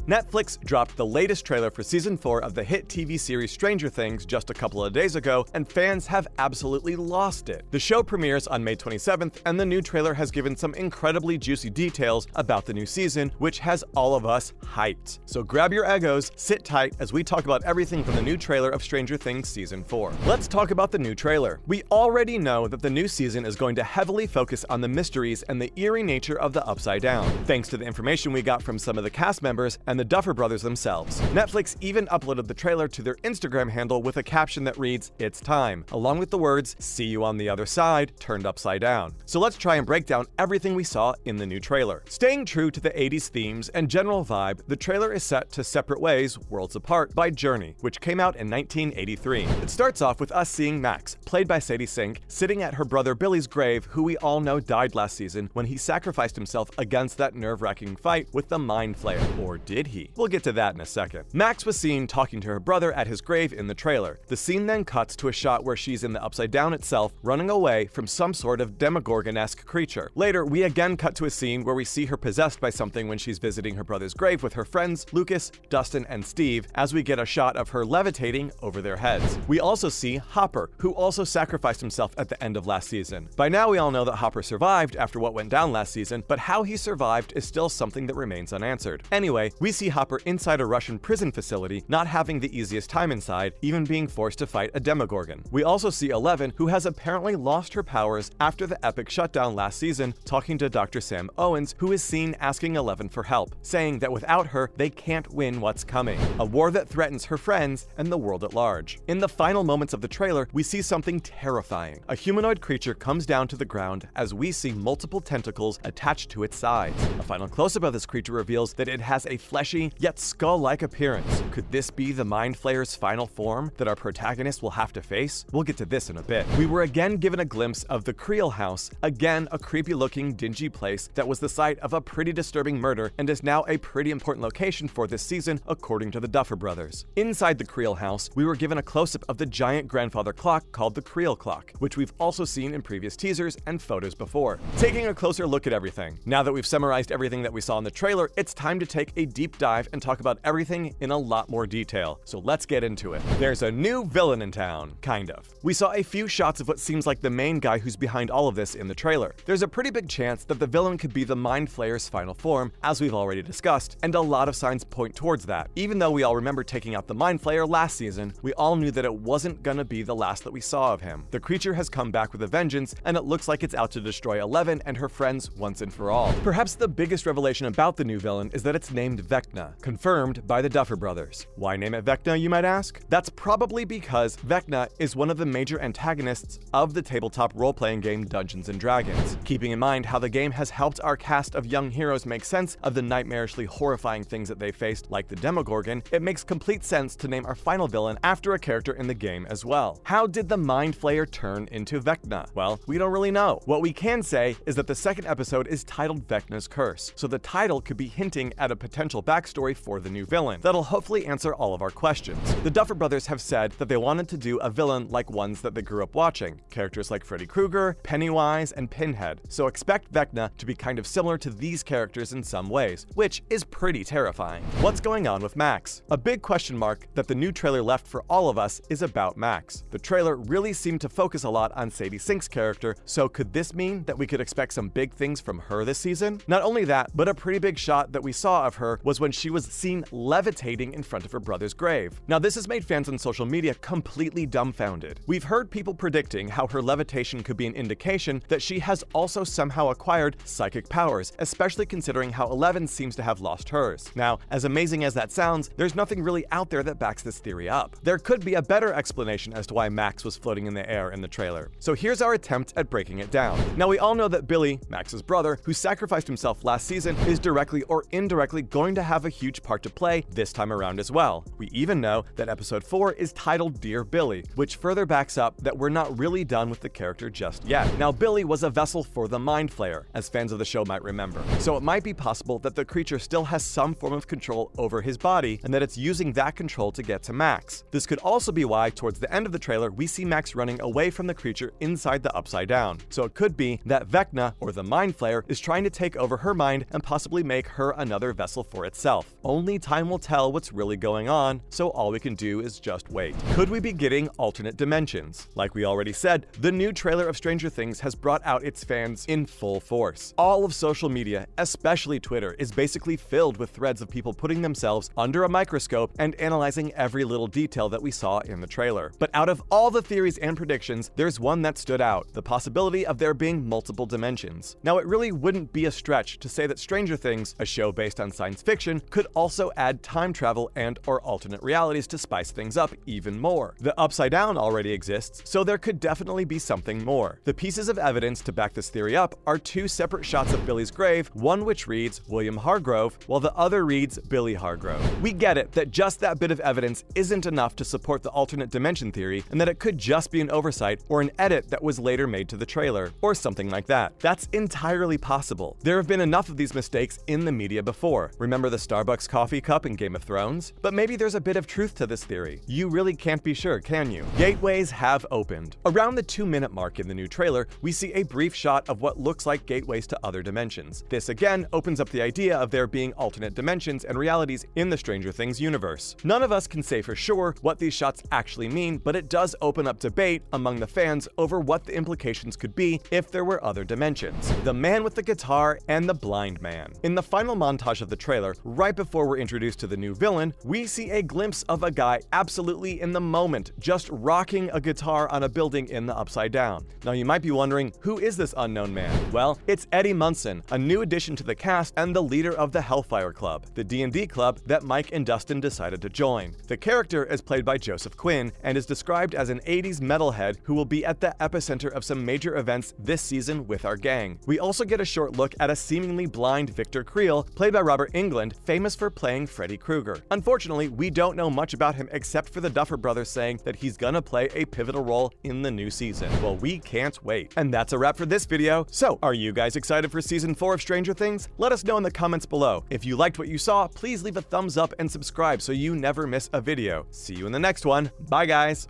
Netflix dropped the latest trailer for Season 4 of the hit TV series Stranger Things just a couple of days ago, and fans have absolutely lost it. The show premieres on May 27th, and the new trailer has given some incredibly juicy details about the new season, which has all of us hyped. So grab your egos, sit tight as we talk about everything from the new trailer of Stranger Things Season 4. Let's talk about the new trailer. We already know that the new season is going to heavily focus on the mysteries and the eerie nature of the Upside Down, thanks to the information we got from some of the cast members and the Duffer brothers themselves. Netflix even uploaded the trailer to their Instagram handle with a caption that reads, "It's time," along with the words, "See you on the other side," turned upside down. So let's try and break down everything we saw in the new trailer. Staying true to the 80s themes and general vibe, the trailer is set to Separate Ways, Worlds Apart by Journey, which came out in 1983. It starts off with us seeing Max, played by Sadie Sink, sitting at her brother Billy's grave, who we all know died last season when he sacrificed himself against that nerve-wracking fight with the Mind Flayer. Or did he? We'll get to that in a second. Max was seen talking to her brother at his grave in the trailer. The scene then cuts to a shot where she's in the Upside Down itself, running away from some sort of Demogorgon-esque creature. Later, we again cut to a scene where we see her possessed by something when she's visiting her brother's grave with her friends Lucas, Dustin, and Steve, as we get a shot of her levitating over their heads. We also see Hopper, who also sacrificed himself at the end of last season. By now, we all know that Hopper survived after what went down last season, but how he survived is still something that remains unanswered. Anyway, we see Hopper inside a Russian prison facility, not having the easiest time inside, even being forced to fight a Demogorgon. We also see Eleven, who has apparently lost her powers after the epic shutdown last season, talking to Dr. Sam Owens, who is seen asking Eleven for help, saying that without her, they can't win what's coming, a war that threatens her friends and the world at large. In the final moments of the trailer, we see something terrifying. A humanoid creature comes down to the ground as we see multiple tentacles attached to its sides. A final close-up of this creature reveals that it has a fleshy, yet skull-like appearance. Could this be the Mind Flayer's final form that our protagonist will have to face? We'll get to this in a bit. We were again given a glimpse of the Creel House, again a creepy-looking, dingy place that was the site of a pretty disturbing murder and is now a pretty important location for this season, according to the Duffer brothers. Inside the Creel House, we were given a close-up of the giant grandfather clock called the Creel Clock, which we've also seen in previous teasers and photos before. Taking a closer look at everything. Now that we've summarized everything that we saw in the trailer, it's time to take a deep dive and talk about everything in a lot more detail. So let's get into it. There's a new villain in town, kind of. We saw a few shots of what seems like the main guy who's behind all of this in the trailer. There's a pretty big chance that the villain could be the Mind Flayer's final form, as we've already discussed, and a lot of signs point towards that. Even though we all remember taking out the Mind Flayer last season, we all knew that it wasn't gonna be the last that we saw of him. The creature has come back with a vengeance, and it looks like it's out to destroy Eleven and her friends once and for all. Perhaps the biggest revelation about the new villain is that it's named Vecna, confirmed by the Duffer brothers. Why name it Vecna, you might ask? That's probably because Vecna is one of the major antagonists of the tabletop role-playing game Dungeons & Dragons. Keeping in mind how the game has helped our cast of young heroes make sense of the nightmarishly horrifying things that they faced, like the Demogorgon, it makes complete sense to name our final villain after a character in the game as well. How did the Mind Flayer turn into Vecna? Well, we don't really know. What we can say is that the second episode is titled Vecna's Curse, so the title could be hinting at a potential backstory for the new villain that'll hopefully answer all of our questions. The Duffer brothers have said that they wanted to do a villain like ones that they grew up watching, characters like Freddy Krueger, Pennywise, and Pinhead, so expect Vecna to be kind of similar to these characters in some ways, which is pretty terrifying. What's going on with Max? A big question mark that the new trailer left for all of us is about Max. The trailer really seemed to focus a lot on Sadie Sink's character, so could this mean that we could expect some big things from her this season? Not only that, but a pretty big shot that we saw of her was when she was seen levitating in front of her brother's grave. Now this has made fans on social media completely dumbfounded. We've heard people predicting how her levitation could be an indication that she has also somehow acquired psychic powers, especially considering how Eleven seems to have lost hers. Now, as amazing as that sounds, there's nothing really out there that backs this theory up. There could be a better explanation as to why Max was floating in the air in the trailer. So here's our attempt at breaking it down. Now we all know that Billy, Max's brother, who sacrificed himself last season, is directly or indirectly going to have a huge part to play this time around as well. We even know that episode 4 is titled Dear Billy, which further backs up that we're not really done with the character just yet. Now Billy was a vessel for the Mind Flayer, as fans of the show might remember. So it might be possible that the creature still has some form of control over his body, and that it's using that control to get to Max. This could also be why, towards the end of the trailer, we see Max running away from the creature inside the Upside Down. So it could be that Vecna, or the Mind Flayer, is trying to take over her mind and possibly make her another vessel for itself. Only time will tell what's really going on, so all we can do is just wait. Could we be getting alternate dimensions? Like we already said, the new trailer of Stranger Things has brought out its fans in full force. All of social media, especially Twitter, is basically filled with threads of people putting themselves under a microscope and analyzing every little detail that we saw in the trailer. But out of all the theories and predictions, there's one that stood out: the possibility of there being multiple dimensions. Now, it really wouldn't be a stretch to say that Stranger Things, a show based on science fiction, could also add time travel and/or alternate realities to spice things up even more. The Upside Down already exists, so there could definitely be something more. The pieces of evidence to back this theory up are two separate shots of Billy's grave, one which reads William Hargrove, while the other reads Billy Hargrove. We get it that just that bit of evidence isn't enough to support the alternate dimension theory, and that it could just be an oversight or an edit that was later made to the trailer, or something like that. That's entirely possible. There have been enough of these mistakes in the media before. Remember the Starbucks coffee cup in Game of Thrones? But maybe there's a bit of truth to this theory. You really can't be sure, can you? Gateways have opened. Around the 2-minute mark in the new trailer, we see a brief shot of what looks like gateways to other dimensions. This again opens up the idea of there being alternate dimensions and realities in the Stranger Things universe. None of us can say for sure what these shots actually mean, but it does open up debate among the fans over what the implications could be if there were other dimensions. The man with the guitar and the blind man. In the final montage of the trailer, right before we're introduced to the new villain, we see a glimpse of a guy absolutely in the moment, just rocking a guitar on a building in the Upside Down. Now you might be wondering, who is this unknown man? Well, it's Eddie Munson, a new addition to the cast and the leader of the Hellfire Club, the D&D club that Mike and Dustin decided to join. The character is played by Joseph Quinn and is described as an 80s metalhead who will be at the epicenter of some major events this season with our gang. We also get a short look at a seemingly blind Victor Creel, played by Robert Englund, famous for playing Freddy Krueger. Unfortunately, we don't know much about him except for the Duffer brothers saying that he's gonna play a pivotal role in the new season. Well, we can't wait. And that's a wrap for this video. So, are you guys excited for season 4 of Stranger Things? Let us know in the comments below. If you liked what you saw, please leave a thumbs up and subscribe so you never miss a video. See you in the next one. Bye, guys.